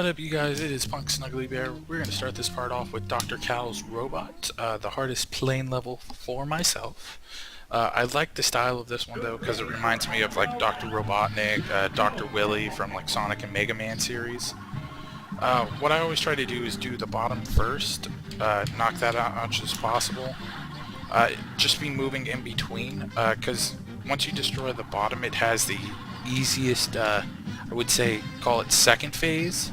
What up, you guys? It is Punk Snuggly Bear. We're going to start this part off with Dr. Cal's Robot, the hardest plane level for myself. I like the style of this one though because it reminds me of like Dr. Robotnik, Dr. Willy from like Sonic and Mega Man series. What I always try to do is do the bottom first, knock that out as much as possible. Just be moving in between, because once you destroy the bottom, it has the easiest, I would say, call it second phase,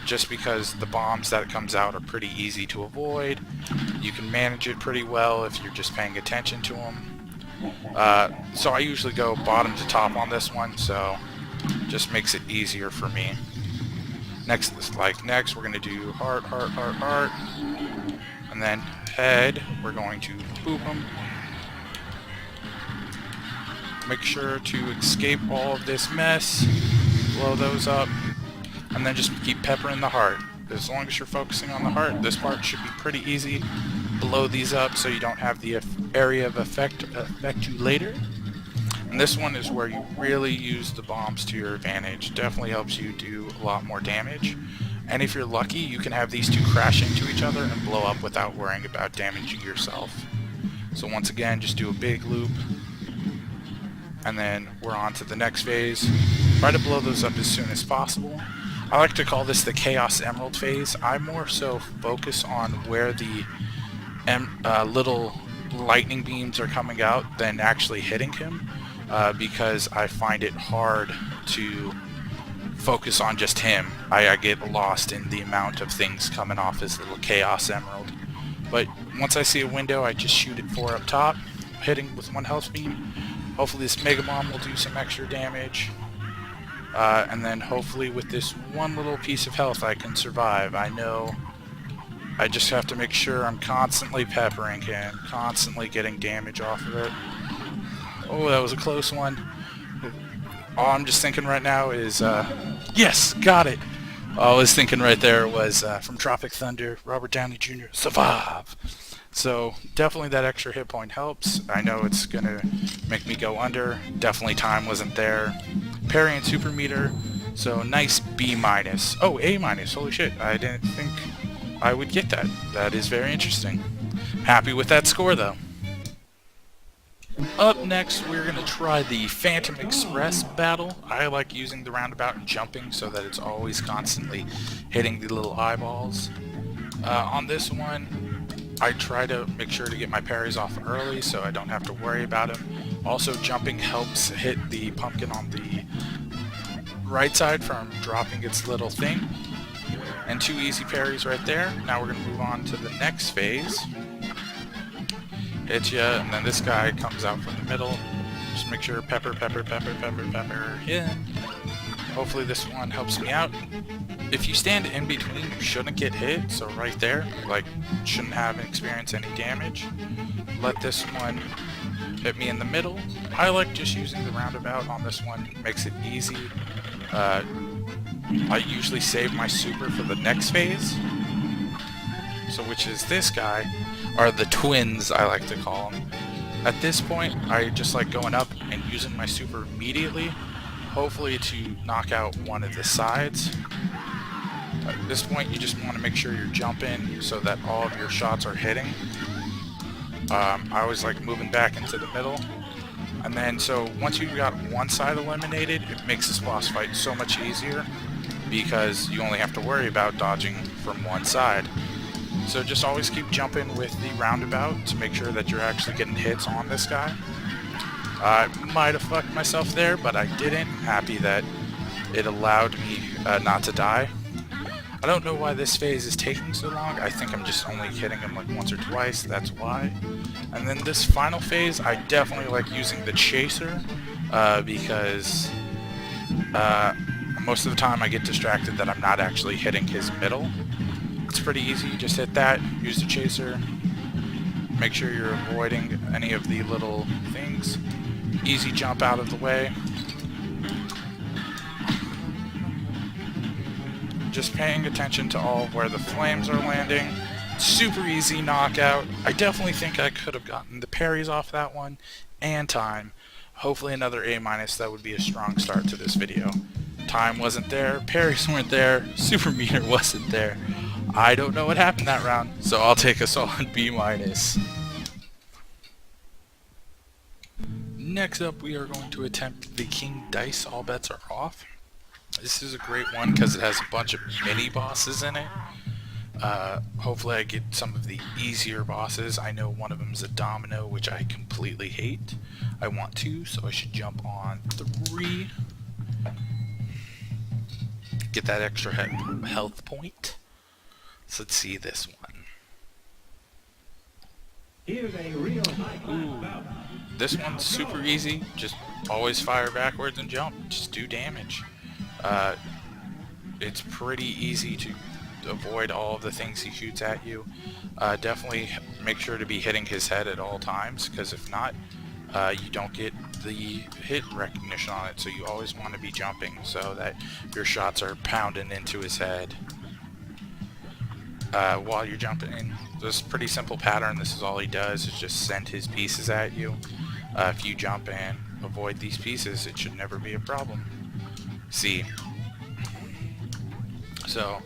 just because the bombs that comes out are pretty easy to avoid. You can manage it pretty well if you're just paying attention to them. So I usually go bottom to top on this one, so just makes it easier for me. Next, we're going to do heart, and then head, we're going to boop them. Make sure to escape all of this mess, blow those up, and then just keep peppering the heart. As long as you're focusing on the heart, this part should be pretty easy. Blow these up so you don't have the area of effect affect you later. And this one is where you really use the bombs to your advantage. Definitely helps you do a lot more damage. And if you're lucky, you can have these two crash into each other and blow up without worrying about damaging yourself. So once again, just do a big loop. And then we're on to the next phase. Try to blow those up as soon as possible. I like to call this the Chaos Emerald phase. I more so focus on where the little lightning beams are coming out than actually hitting him, because I find it hard to focus on just him. I get lost in the amount of things coming off his little Chaos Emerald. But once I see a window, I just shoot it 4 up top, hitting with 1 health beam. Hopefully this Mega Bomb will do some extra damage. And then hopefully with this one little piece of health I can survive. I know I just have to make sure I'm constantly peppering him, constantly getting damage off of it. Oh, that was a close one. All I'm just thinking right now is, yes, got it! All I was thinking right there was, from Tropic Thunder, Robert Downey Jr., survive! So, definitely that extra hit point helps. I know it's gonna make me go under. Definitely time wasn't there. Parry and super meter, so nice B-. Oh, A-, holy shit, I didn't think I would get that. That is very interesting. Happy with that score though. Up next, we're going to try the Phantom Express battle. I like using the roundabout and jumping so that it's always constantly hitting the little eyeballs. On this one, I try to make sure to get my parries off early so I don't have to worry about them. Also, jumping helps hit the pumpkin on the right side from dropping its little thing. And 2 easy parries right there. Now we're going to move on to the next phase. Hit ya, and then this guy comes out from the middle. Just make sure pepper him. Hopefully this one helps me out. If you stand in between, you shouldn't get hit, so right there, like, shouldn't have experienced any damage. Let this one hit me in the middle. I like just using the roundabout on this one, makes it easy. I usually save my super for the next phase, so which is this guy, or the twins I like to call them. At this point, I just like going up and using my super immediately, hopefully to knock out one of the sides. At this point, you just want to make sure you're jumping so that all of your shots are hitting. I always like moving back into the middle. And then, so once you've got one side eliminated, it makes this boss fight so much easier because you only have to worry about dodging from one side. So just always keep jumping with the roundabout to make sure that you're actually getting hits on this guy. I might have fucked myself there, but I didn't. I'm happy that it allowed me not to die. I don't know why this phase is taking so long. I think I'm just only hitting him like once or twice, that's why. And then this final phase, I definitely like using the chaser, because most of the time I get distracted that I'm not actually hitting his middle. It's pretty easy, you just hit that, use the chaser, make sure you're avoiding any of the little things. Easy jump out of the way. Just paying attention to all of where the flames are landing. Super easy knockout. I definitely think I could have gotten the parries off that one, and time. Hopefully another A-, that would be a strong start to this video. Time wasn't there, parries weren't there, super meter wasn't there. I don't know what happened that round, so I'll take a solid B-. Next up, we are going to attempt the King Dice All Bets Are Off. This is a great one because it has a bunch of mini bosses in it. Hopefully I get some of the easier bosses. I know one of them is a domino, which I completely hate. I want to, so I should jump on 3. Get that extra health point. So let's see this one. Ooh, this one's super easy. Just always fire backwards and jump. Just do damage. It's pretty easy to avoid all of the things he shoots at you. Definitely make sure to be hitting his head at all times, because if not, you don't get the hit recognition on it. So you always want to be jumping so that your shots are pounding into his head while you're jumping in. This is a pretty simple pattern. This is all he does, is just send his pieces at you. If you jump and avoid these pieces, it should never be a problem. See? So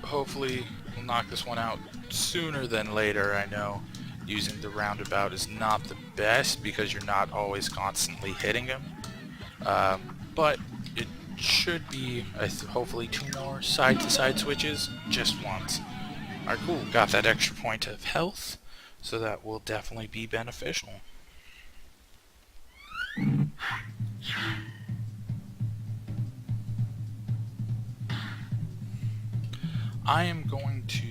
hopefully we'll knock this one out sooner than later. I know using the roundabout is not the best because you're not always constantly hitting him, but it should be hopefully 2 more side-to-side switches just once. Alright, cool. Got that extra point of health, so that will definitely be beneficial. I am going to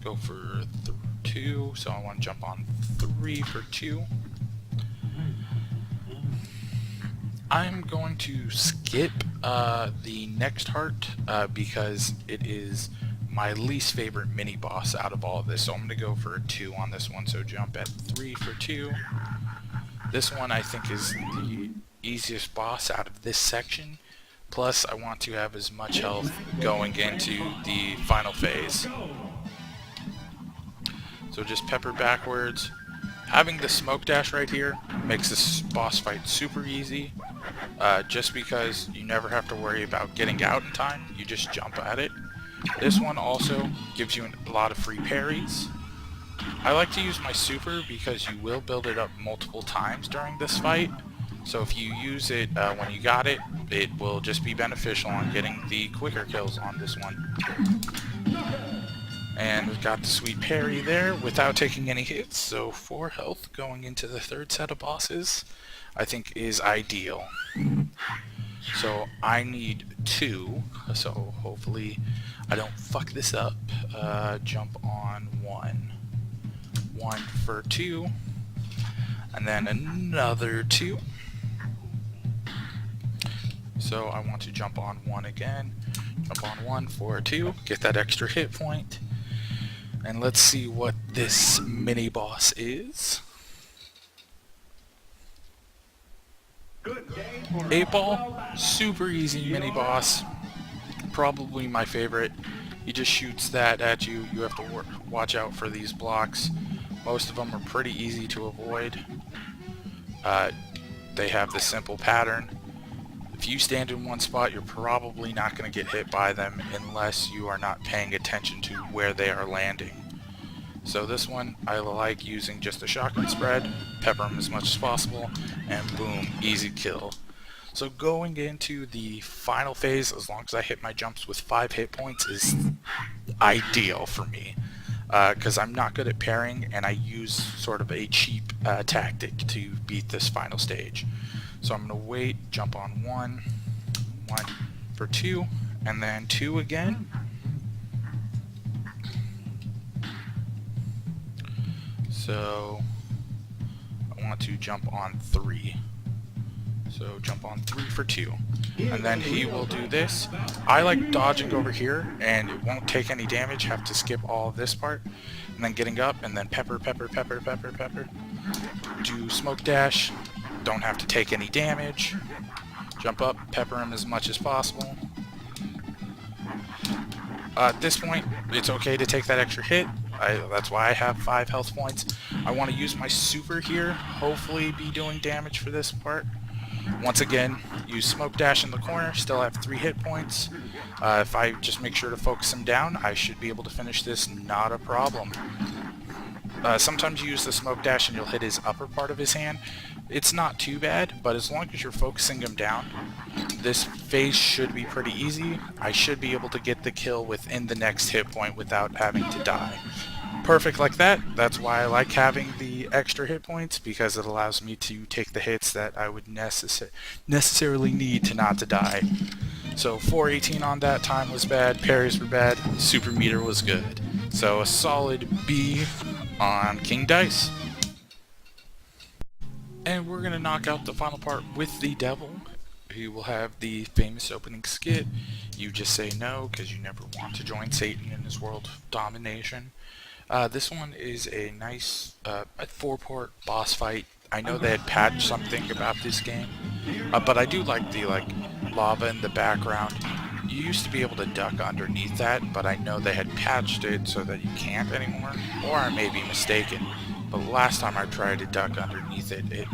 go for 2, so I want to jump on 3 for 2. I'm going to skip the next heart because it is my least favorite mini boss out of all of this, so I'm going to go for a 2 on this one, so jump at 3 for 2. This one I think is the easiest boss out of this section. Plus, I want to have as much health going into the final phase. So just pepper backwards. Having the smoke dash right here makes this boss fight super easy. Just because you never have to worry about getting out in time. You just jump at it. This one also gives you a lot of free parries. I like to use my super because you will build it up multiple times during this fight. So if you use it when you got it, it will just be beneficial on getting the quicker kills on this one. And we've got the sweet parry there without taking any hits, so 4 health going into the third set of bosses I think is ideal. So I need 2, so hopefully I don't fuck this up. Jump on 1. 1 for 2, and then another 2. So I want to jump on 1 again. Jump on 1 for 2. Get that extra hit point. And let's see what this mini boss is. 8 ball, super easy mini boss. Probably my favorite. He just shoots that at you. You have to watch out for these blocks. Most of them are pretty easy to avoid. They have the simple pattern. If you stand in one spot, you're probably not going to get hit by them unless you are not paying attention to where they are landing. So this one, I like using just a shotgun spread, pepper them as much as possible, and boom, easy kill. So going into the final phase, as long as I hit my jumps with 5 hit points, is ideal for me. Because I'm not good at parrying, and I use sort of a cheap tactic to beat this final stage. So I'm going to wait, jump on 1 for 2, and then 2 again. So I want to jump on 3. So jump on 3 for 2. And then he will do this. I like dodging over here, and it won't take any damage. Have to skip all of this part. And then getting up, and then pepper, pepper, pepper, pepper, pepper. Do smoke dash. Don't have to take any damage. Jump up, pepper him as much as possible. At this point, it's okay to take that extra hit. That's why I have 5 health points. I want to use my super here, hopefully be doing damage for this part. Once again, use Smoke Dash in the corner, still have 3 hit points. If I just make sure to focus him down, I should be able to finish this, not a problem. Sometimes you use the Smoke Dash and you'll hit his upper part of his hand. It's not too bad, but as long as you're focusing him down, this phase should be pretty easy. I should be able to get the kill within the next hit point without having to die. Perfect like that. That's why I like having the extra hit points, because it allows me to take the hits that I would necessarily need to not to die. So 418 on that time was bad, parries were bad, super meter was good. So a solid B on King Dice. And we're going to knock out the final part with the Devil. He will have the famous opening skit, "You just say no because you never want to join Satan in his world of domination." This one is a nice 4-part boss fight. I know they had patched something about this game, but I do like the lava in the background. You used to be able to duck underneath that, but I know they had patched it so that you can't anymore, or I may be mistaken. But last time I tried to duck underneath it, it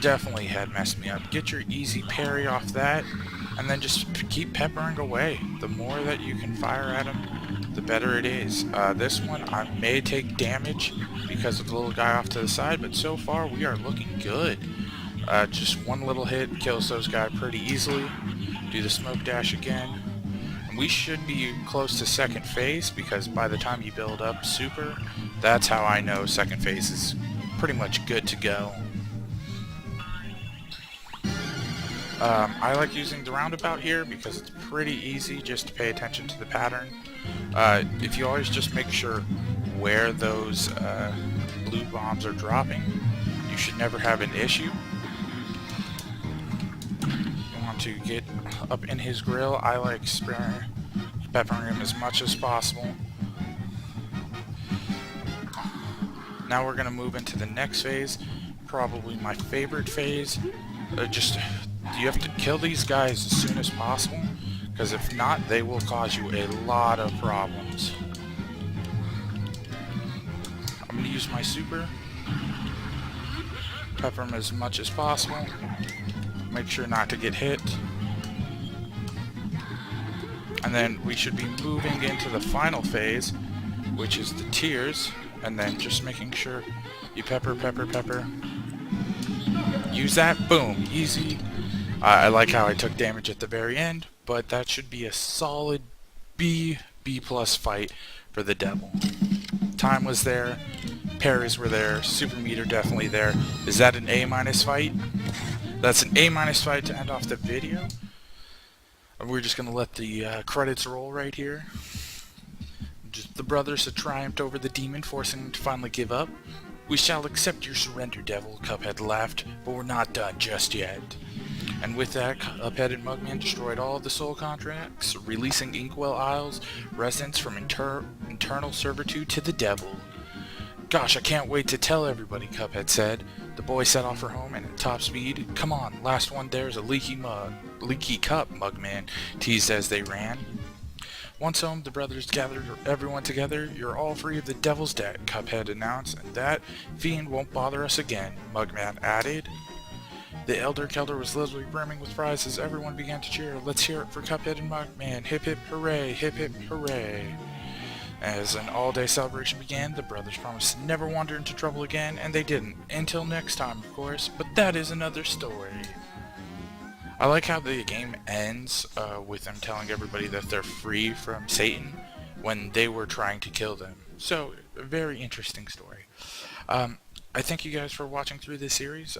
definitely had messed me up. Get your easy parry off that, and then just keep peppering away. The more that you can fire at him, the better it is. This one, I may take damage because of the little guy off to the side, but so far we are looking good. Just one little hit kills those guys pretty easily. Do the Smoke Dash again. And we should be close to second phase, because by the time you build up super, that's how I know second phase is pretty much good to go. I like using the roundabout here because it's pretty easy just to pay attention to the pattern. If you always just make sure where those blue bombs are dropping, you should never have an issue. You want to get up in his grill. I like peppering him as much as possible. Now we're going to move into the next phase, probably my favorite phase. You have to kill these guys as soon as possible, because if not, they will cause you a lot of problems. I'm going to use my super, pepper him as much as possible, make sure not to get hit, and then we should be moving into the final phase, which is the tears, and then just making sure you pepper, use that, boom, easy. I like how I took damage at the very end, but that should be a solid B+ fight for the Devil. Time was there, parries were there, super meter definitely there. Is that an A- fight? That's an A- fight to end off the video. We're just going to let the credits roll right here. Just the brothers have triumphed over the demon, forcing him to finally give up. "We shall accept your surrender, Devil," Cuphead laughed, "but we're not done just yet." And with that, Cuphead and Mugman destroyed all of the soul contracts, releasing Inkwell Isles residents from internal servitude to the Devil. "Gosh, I can't wait to tell everybody," Cuphead said. The boy set off for home and at top speed. "Come on, last one there's a leaky cup," Mugman teased as they ran. Once home, the brothers gathered everyone together. "You're all free of the Devil's debt," Cuphead announced, "and that fiend won't bother us again," Mugman added. The Elder Kelder was literally brimming with pride as everyone began to cheer. "Let's hear it for Cuphead and Mugman. Hip hip hooray, hip hip hooray." As an all-day celebration began, the brothers promised to never wander into trouble again, and they didn't. Until next time, of course, but that is another story. I like how the game ends with them telling everybody that they're free from Satan when they were trying to kill them. So, a very interesting story. I thank you guys for watching through this series.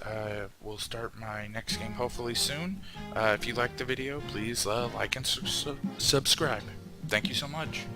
We'll start my next game hopefully soon. If you liked the video, please like and subscribe. Thank you so much.